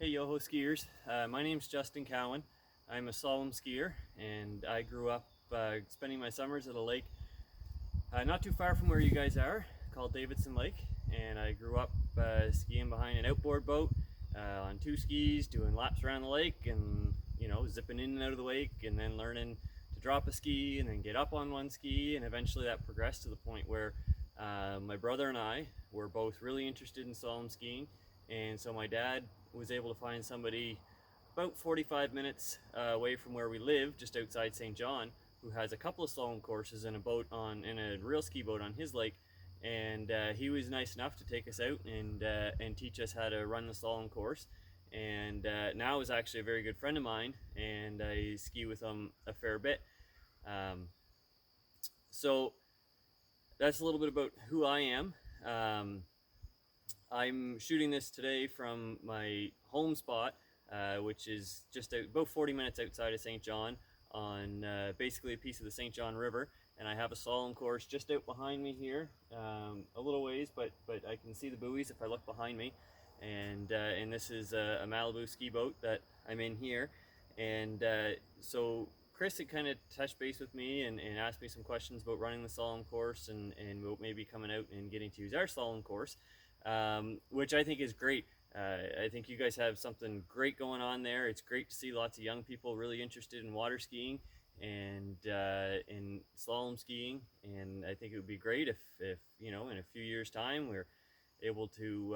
Hey Yoho skiers, my name's Justin Cowan. I'm a slalom skier and I grew up spending my summers at a lake not too far from where you guys are, called Davidson Lake. And I grew up skiing behind an outboard boat on two skis, doing laps around the lake and zipping in and out of the lake, and then learning to drop a ski and then get up on one ski. And eventually that progressed to the point where my brother and I were both really interested in slalom skiing. And so my dad was able to find somebody about 45 minutes away from where we live, just outside St. John, who has a couple of slalom courses and a real ski boat on his lake. And he was nice enough to take us out and teach us how to run the slalom course. And now is actually a very good friend of mine, and I ski with him a fair bit. So that's a little bit about who I am. I'm shooting this today from my home spot, which is just about 40 minutes outside of St. John, on basically a piece of the St. John River. And I have a slalom course just out behind me here, a little ways, but I can see the buoys if I look behind me. And this is a Malibu ski boat that I'm in here. And so Chris had kind of touched base with me and asked me some questions about running the slalom course and maybe coming out and getting to use our slalom course, which I think is great. I think you guys have something great going on there. It's great to see lots of young people really interested in water skiing and in slalom skiing. And I think it would be great if in a few years' time we're able to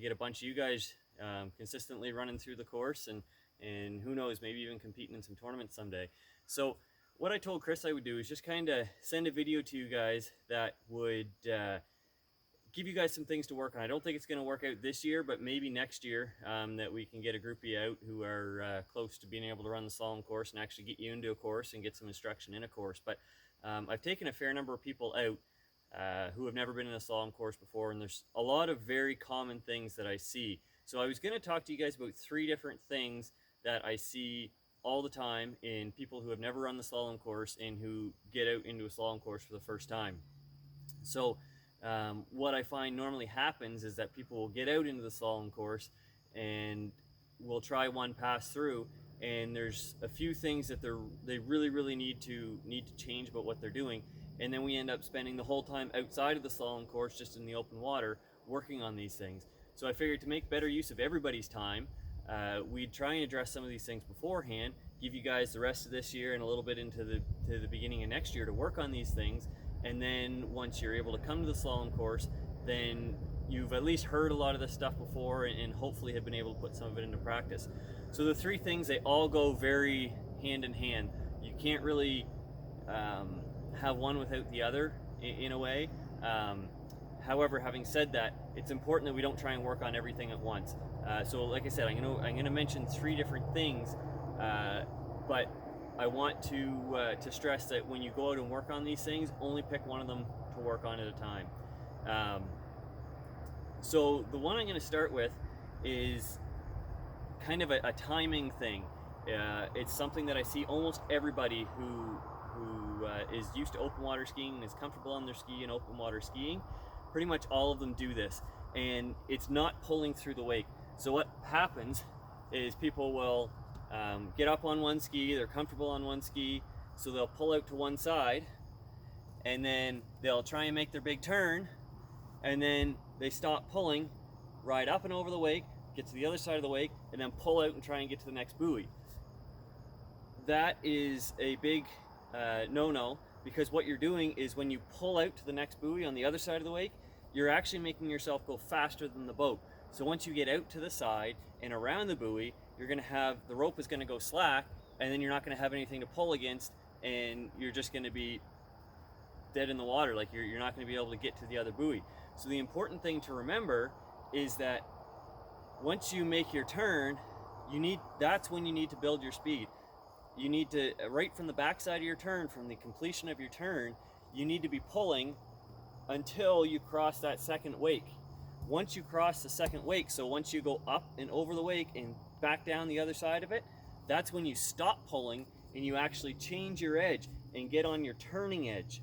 get a bunch of you guys consistently running through the course, and who knows, maybe even competing in some tournaments someday. So what I told Chris I would do is just kind of send a video to you guys that would give you guys some things to work on. I don't think it's going to work out this year, but maybe next year, that we can get a groupie out who are close to being able to run the slalom course and actually get you into a course and get some instruction in a course. But I've taken a fair number of people out who have never been in a slalom course before, and there's a lot of very common things that I see. So I was going to talk to you guys about 3 different things that I see all the time in people who have never run the slalom course and who get out into a slalom course for the first time. So what I find normally happens is that people will get out into the slalom course and will try one pass through, and there's a few things that they really need to change about what they're doing, and then we end up spending the whole time outside of the slalom course, just in the open water, working on these things. So I figured to make better use of everybody's time, we'd try and address some of these things beforehand, give you guys the rest of this year and a little bit into the beginning of next year to work on these things. And then once you're able to come to the slalom course, then you've at least heard a lot of this stuff before and hopefully have been able to put some of it into practice. So the 3 things, they all go very hand in hand. You can't really have one without the other in a way. However, having said that, it's important that we don't try and work on everything at once. So like I said, I'm gonna mention 3 different things, but I want to stress that when you go out and work on these things, only pick one of them to work on at a time. So the one I'm going to start with is kind of a timing thing. It's something that I see almost everybody who is used to open water skiing and is comfortable on their ski in open water skiing. Pretty much all of them do this, and it's not pulling through the wake. So what happens is people will get up on one ski, they're comfortable on one ski, so they'll pull out to one side, and then they'll try and make their big turn, and then they stop pulling, ride up and over the wake, get to the other side of the wake, and then pull out and try and get to the next buoy. That is a big no-no, because what you're doing is when you pull out to the next buoy on the other side of the wake, you're actually making yourself go faster than the boat. So once you get out to the side and around the buoy, you're going to have, the rope is going to go slack, and then you're not going to have anything to pull against, and you're just going to be dead in the water. Like you're not going to be able to get to the other buoy. So the important thing to remember is that once you make your turn, that's when you need to build your speed. You need to, right from the backside of your turn, from the completion of your turn, you need to be pulling until you cross that second wake. Once you cross the second wake, so once you go up and over the wake and back down the other side of it, that's when you stop pulling and you actually change your edge and get on your turning edge.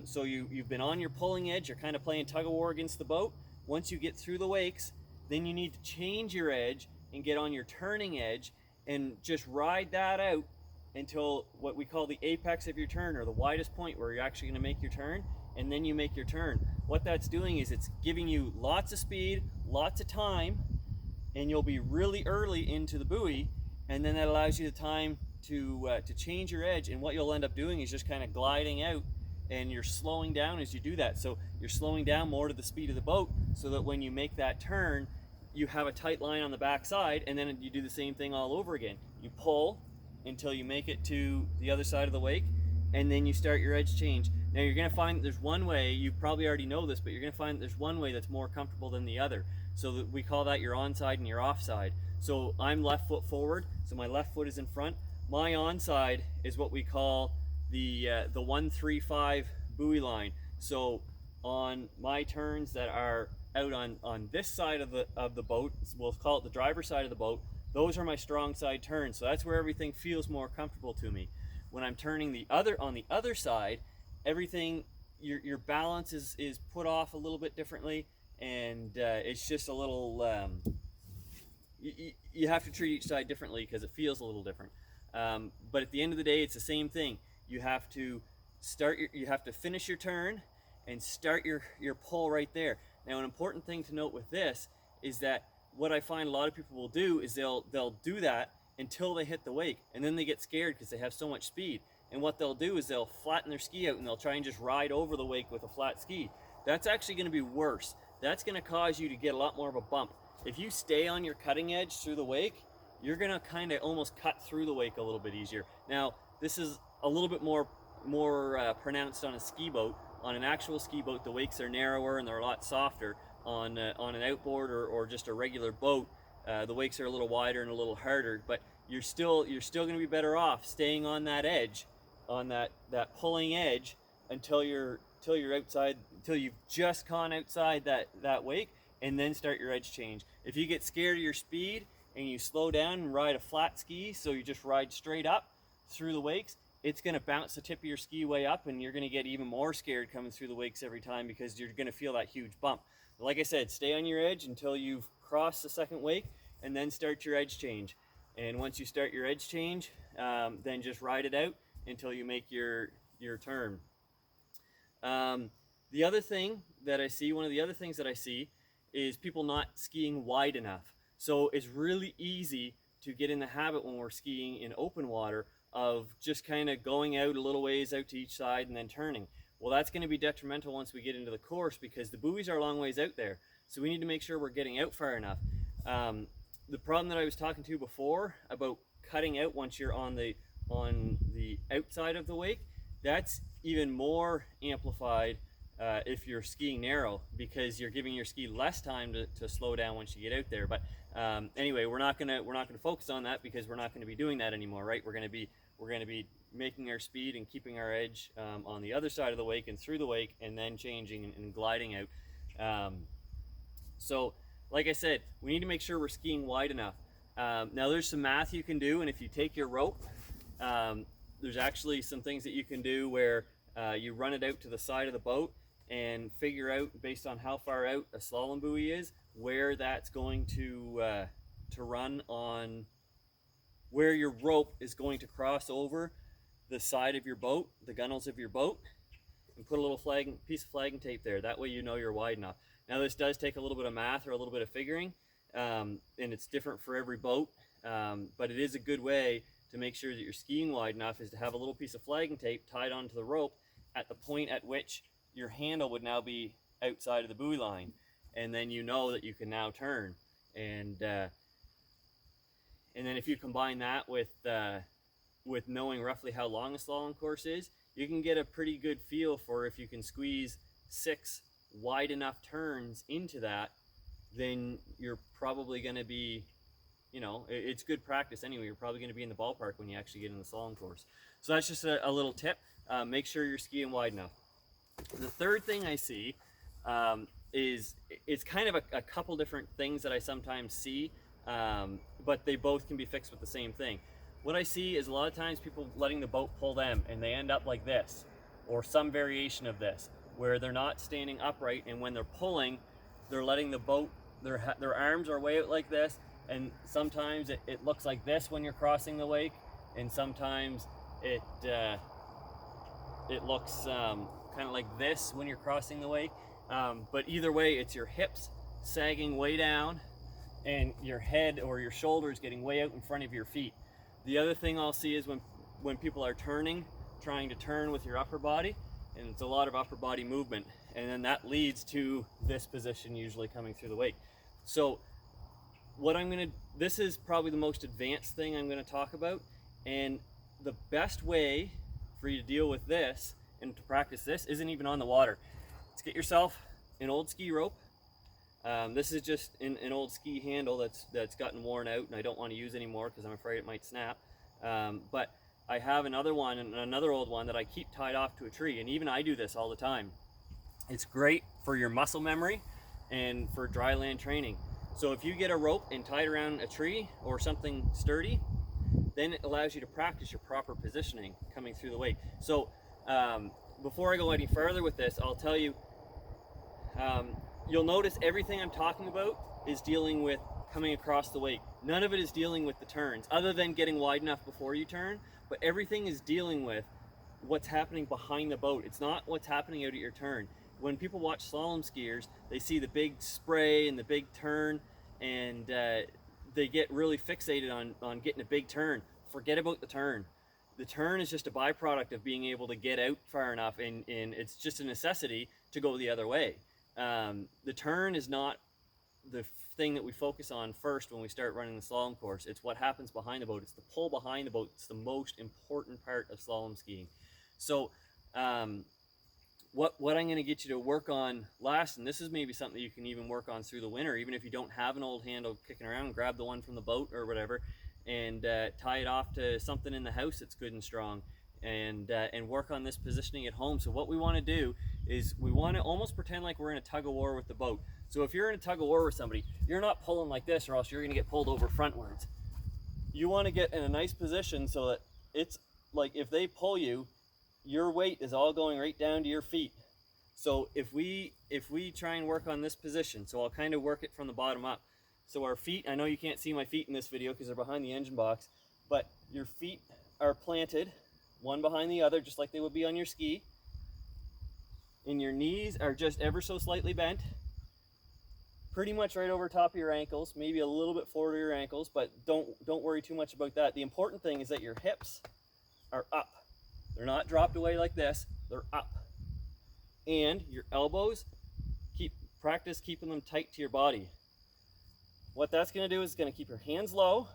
So you've been on your pulling edge, you're kind of playing tug of war against the boat. Once you get through the wakes, then you need to change your edge and get on your turning edge and just ride that out until what we call the apex of your turn, or the widest point where you're actually going to make your turn, and then you make your turn. What that's doing is it's giving you lots of speed, lots of time, and you'll be really early into the buoy, and then that allows you the time to change your edge. And what you'll end up doing is just kind of gliding out, and you're slowing down as you do that. So you're slowing down more to the speed of the boat, so that when you make that turn, you have a tight line on the back side, and then you do the same thing all over again. You pull until you make it to the other side of the wake, and then you start your edge change. Now you're going to find there's one way, you probably already know this, but you're going to find there's one way that's more comfortable than the other. So that we call that your onside and your offside. So I'm left foot forward, so my left foot is in front. My onside is what we call the 1-3-5 buoy line. So on my turns that are out on this side of the boat, we'll call it the driver's side of the boat, those are my strong side turns. So that's where everything feels more comfortable to me. When I'm turning on the other side, everything, your balance is put off a little bit differently, and it's just a little, you have to treat each side differently because it feels a little different. But at the end of the day, it's the same thing. You have to finish your turn and start your pull right there. Now, an important thing to note with this is that what I find a lot of people will do is they'll do that until they hit the wake, and then they get scared because they have so much speed. And what they'll do is they'll flatten their ski out, and they'll try and just ride over the wake with a flat ski. That's actually going to be worse. That's going to cause you to get a lot more of a bump. If you stay on your cutting edge through the wake, you're going to kind of almost cut through the wake a little bit easier. Now, this is a little bit more pronounced on a ski boat. On an actual ski boat, the wakes are narrower and they're a lot softer. On an outboard or just a regular boat, the wakes are a little wider and a little harder. But you're still going to be better off staying on that edge, on that pulling edge, until you're outside, until you've just gone outside that wake, and then start your edge change. If you get scared of your speed and you slow down and ride a flat ski, so you just ride straight up through the wakes, it's going to bounce the tip of your ski way up, and you're going to get even more scared coming through the wakes every time, because you're going to feel that huge bump. But like I said, stay on your edge until you've crossed the second wake, and then start your edge change. And once you start your edge change, then just ride it out until you make your turn. The other thing that I see, one of the other things that I see, is people not skiing wide enough. So it's really easy to get in the habit when we're skiing in open water of just kind of going out a little ways out to each side and then turning. Well, that's going to be detrimental once we get into the course, because the buoys are a long ways out there. So we need to make sure we're getting out far enough. The problem that I was talking to before about cutting out once you're on the outside of the wake, that's even more amplified if you're skiing narrow, because you're giving your ski less time to slow down once you get out there. But anyway, we're not gonna focus on that, because we're not going to be doing that anymore, right? We're going to be making our speed and keeping our edge on the other side of the wake and through the wake, and then changing and gliding out. So like I said, we need to make sure we're skiing wide enough. Now there's some math you can do, and if you take your rope, there's actually some things that you can do where you run it out to the side of the boat and figure out, based on how far out a slalom buoy is, where that's going to run on, where your rope is going to cross over the side of your boat, the gunnels of your boat, and put a little piece of flagging tape there. That way you know you're wide enough. Now this does take a little bit of math or a little bit of figuring, and it's different for every boat, but it is a good way to make sure that you're skiing wide enough, is to have a little piece of flagging tape tied onto the rope at the point at which your handle would now be outside of the buoy line, and then you know that you can now turn. And then if you combine that with knowing roughly how long a slalom course is, you can get a pretty good feel for if you can squeeze 6 wide enough turns into that, then you're probably going to be, it's good practice anyway. You're probably going to be in the ballpark when you actually get in the slalom course. So that's just a little tip. Make sure you're skiing wide enough. The third thing I see is it's kind of a couple different things that I sometimes see, but they both can be fixed with the same thing. What I see is a lot of times people letting the boat pull them, and they end up like this, or some variation of this, where they're not standing upright, and when they're pulling, they're letting the boat, their arms are way out like this, and sometimes it looks like this when you're crossing the wake, and sometimes it looks kind of like this when you're crossing the wake. But either way, it's your hips sagging way down and your head or your shoulders getting way out in front of your feet. The other thing I'll see is when people are turning, trying to turn with your upper body, and it's a lot of upper body movement, and then that leads to this position usually coming through the wake. So this is probably the most advanced thing I'm going to talk about, and the best way for you to deal with this and to practice this isn't even on the water. Let's get yourself an old ski rope. This is just an old ski handle that's gotten worn out and I don't want to use anymore because I'm afraid it might snap. But I have another one and another old one that I keep tied off to a tree, and even I do this all the time. It's great for your muscle memory and for dry land training. So if you get a rope and tie it around a tree or something sturdy, then it allows you to practice your proper positioning coming through the wake. So before I go any further with this, I'll tell you, you'll notice everything I'm talking about is dealing with coming across the wake. None of it is dealing with the turns, other than getting wide enough before you turn, but everything is dealing with what's happening behind the boat. It's not what's happening out at your turn. When people watch slalom skiers, they see the big spray and the big turn, and they get really fixated on getting a big turn. Forget about the turn. The turn is just a byproduct of being able to get out far enough, and it's just a necessity to go the other way. The turn is not the thing that we focus on first when we start running the slalom course. It's what happens behind the boat. It's the pull behind the boat. It's the most important part of slalom skiing. So what I'm going to get you to work on last, and this is maybe something you can even work on through the winter, even if you don't have an old handle kicking around, grab the one from the boat or whatever, and tie it off to something in the house that's good and strong, and work on this positioning at home. So what we want to do is we want to almost pretend like we're in a tug of war with the boat. So if you're in a tug of war with somebody, you're not pulling like this or else you're going to get pulled over frontwards. You want to get in a nice position so that it's like if they pull you, your weight is all going right down to your feet. So if we try and work on this position, so I'll kind of work it from the bottom up. So our feet, I know you can't see my feet in this video because they're behind the engine box, but your feet are planted one behind the other just like they would be on your ski, and your knees are just ever so slightly bent, pretty much right over top of your ankles, maybe a little bit forward of your ankles, but don't worry too much about that. The important thing is that your hips are up. They're not dropped away like this, they're up. And your elbows, practice keeping them tight to your body. What that's going to do is it's going to keep your hands low,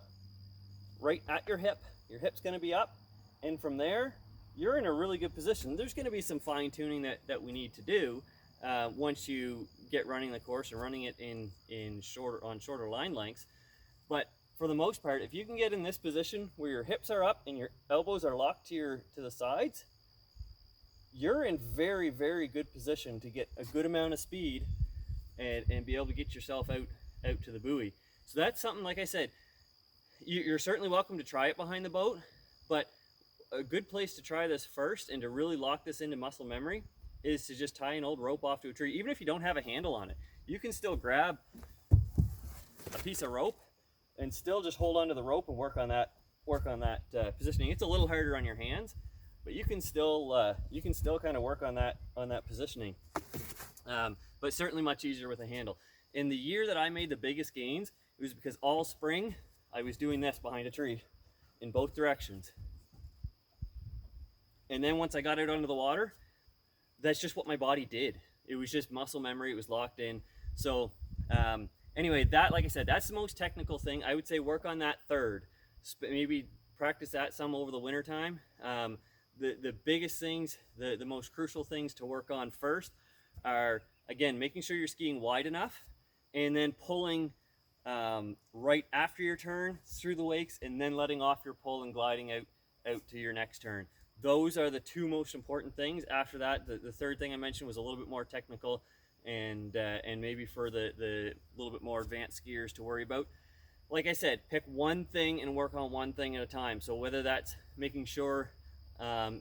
right at your hip. Your hip's going to be up, and from there, you're in a really good position. There's going to be some fine tuning that we need to do once you get running the course and running it on shorter line lengths. But for the most part, if you can get in this position where your hips are up and your elbows are locked to the sides, you're in very, very good position to get a good amount of speed and be able to get yourself out to the buoy. So that's something, like I said, you're certainly welcome to try it behind the boat, but a good place to try this first and to really lock this into muscle memory is to just tie an old rope off to a tree. Even if you don't have a handle on it, you can still grab a piece of rope and still just hold onto the rope and work on that positioning. It's a little harder on your hands, but you can still kind of work on that positioning. But certainly much easier with a handle. In the year that I made the biggest gains, it was because all spring I was doing this behind a tree in both directions. And then once I got out onto the water, that's just what my body did. It was just muscle memory, it was locked in. So anyway, like I said, that's the most technical thing. I would say work on that third. Maybe practice that some over the winter time. The biggest things, the most crucial things to work on first are, again, making sure you're skiing wide enough, and then pulling right after your turn through the wakes, and then letting off your pull and gliding out to your next turn. Those are the two most important things. After that, the third thing I mentioned was a little bit more technical and maybe for the little bit more advanced skiers to worry about. Like I said, pick one thing and work on one thing at a time. So whether that's making sure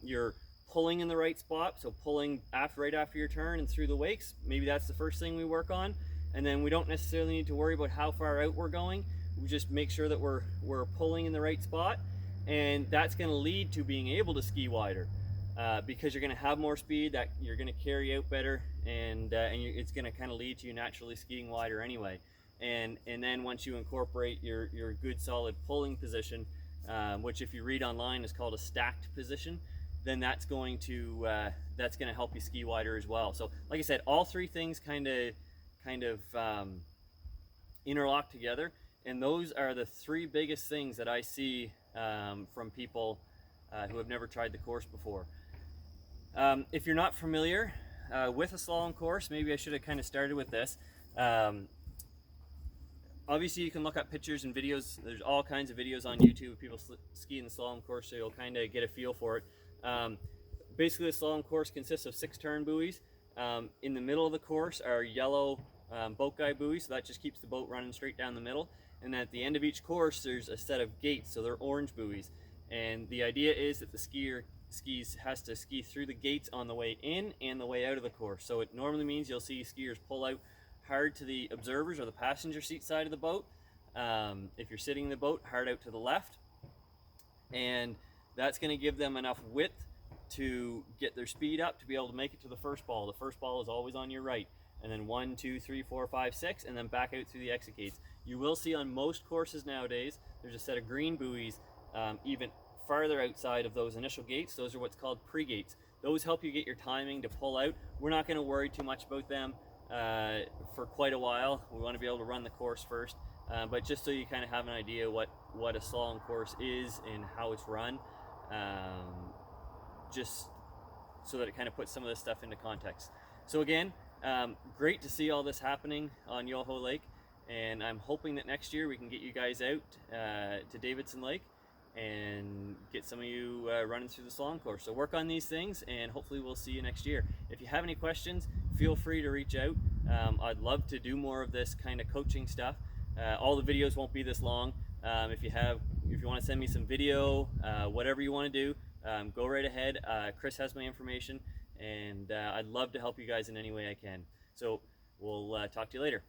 you're pulling in the right spot, so pulling right after your turn and through the wakes, maybe that's the first thing we work on. And then we don't necessarily need to worry about how far out we're going. we just make sure that we're pulling in the right spot, and that's going to lead to being able to ski wider. Because you're going to have more speed, that you're going to carry out better, and it's going to kind of lead to you naturally skiing wider anyway. And then once you incorporate your good solid pulling position, which if you read online is called a stacked position, then that's going to help you ski wider as well. So like I said, all three things kind of interlock together, and those are the three biggest things that I see from people who have never tried the course before. If you're not familiar with a slalom course, maybe I should have kind of started with this. Obviously you can look up pictures and videos. There's all kinds of videos on YouTube of people skiing the slalom course, so you'll kind of get a feel for it. Basically the slalom course consists of 6 turn buoys. In the middle of the course are yellow boat guide buoys, so that just keeps the boat running straight down the middle. And at the end of each course there's a set of gates, so they're orange buoys. And the idea is that the skier has to ski through the gates on the way in and the way out of the course. So it normally means you'll see skiers pull out hard to the observers or the passenger seat side of the boat. If you're sitting in the boat, hard out to the left. And that's going to give them enough width to get their speed up to be able to make it to the first ball. The first ball is always on your right. And then 1, 2, 3, 4, 5, 6, and then back out through the exit gates. You will see on most courses nowadays, there's a set of green buoys even farther outside of those initial gates. Those are what's called pre-gates. Those help you get your timing to pull out. We're not going to worry too much about them for quite a while. We want to be able to run the course first, but just so you kind of have an idea what a slalom course is and how it's run, just so that it kind of puts some of this stuff into context. So again, great to see all this happening on Yoho Lake, and I'm hoping that next year we can get you guys out to Davidson Lake and get some of you running through the slalom course. So work on these things, and hopefully we'll see you next year. If you have any questions, feel free to reach out. I'd love to do more of this kind of coaching stuff. All the videos won't be this long. If you want to send me some video, whatever you want to do, go right ahead. Chris has my information, and I'd love to help you guys in any way I can. So we'll talk to you later.